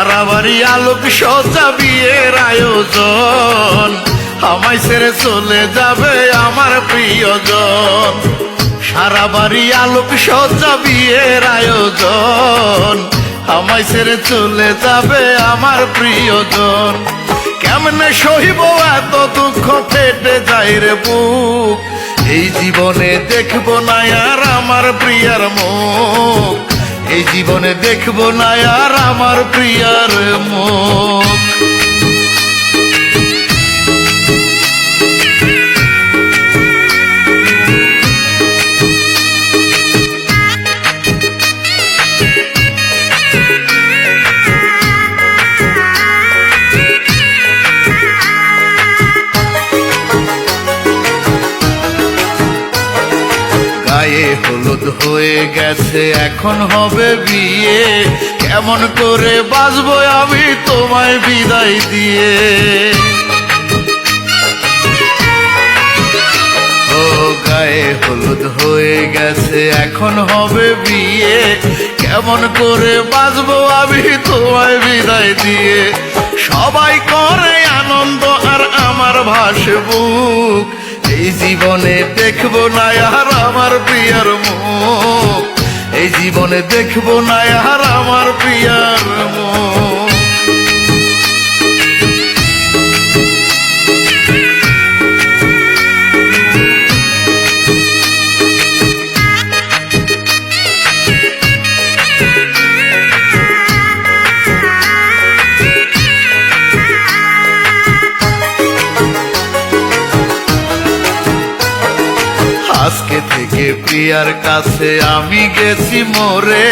সারা বাড়ি আলোক সজ্জা বিয়ের আয়োজন, আমায় ছেড়ে চলে যাবে আমার প্রিয়জন। সারা বাড়ি আলোক সজ্জা বিয়ের আয়োজন, আমায় ছেড়ে চলে যাবে আমার প্রিয়জন। কেমনে সহিব এত দুঃখ, ফেটে যায় রে বুক, এই জীবনে দেখবো না আর আমার প্রিয়ার মুখ, এই জীবনে দেখবো না আর আমার প্রিয়ার মুখ। গায়ে হলুদ হয়ে গেছে, এখন হবে বিয়ে, কেমন করে বাঁচবো আমি তোমায় বিদায় দিয়ে। ও গায়ে হলুদ হয়ে গেছে, এখন হবে বিয়ে, কেমন করে বাঁচবো আমি তোমায় বিদায় দিয়ে। সবাই করে আনন্দ আর আমার ভাসে বুক, এই জীবনে দেখবো না আর আমার প্রিয়ার মুখ, এই জীবনে দেখবো না আর আমার প্রিয়ার মুখ। আজকে থেকে প্রিয়ার কাছে আমি গেছি মরে,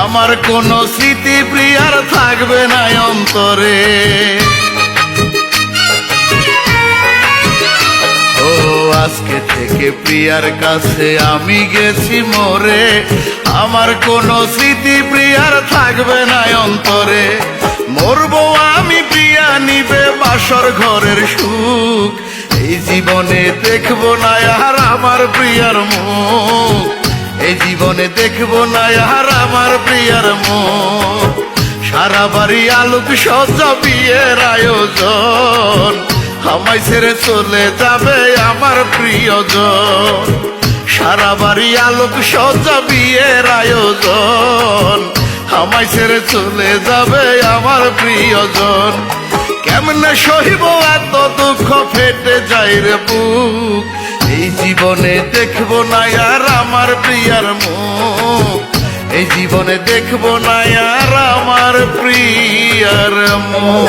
আমার কোনো স্মৃতি প্রিয়ার থাকবে না অন্তরে। ও আজকে থেকে প্রিয়ার কাছে আমি গেছি মরে, আমার কোনো স্মৃতি প্রিয়ার থাকবে না অন্তরে। মরবো আমি, প্রিয়া নিবে বাসর ঘরের সুখ, এই জীবনে দেখবো না আর আমার প্রিয়ার মুখ, এই জীবনে দেখবো না আর আমার প্রিয়ার মুখ। সারা বাড়ি আলোক সজ্জা বিয়ের আয়োজন, আমায় ছেড়ে চলে যাবে আমার প্রিয়জন। সারা বাড়ি আলোক সজ্জা বিয়ের আয়োজন, আমায় ছেড়ে চলে যাবে আমার প্রিয়জন। কেমনে সহিব এত দুঃখ, ফেটে যায় রে বুক, এই জীবনে দেখবো না আর আমার প্রিয়ার মুখ, এই জীবনে দেখবো না আর আমার প্রিয়ার মুখ।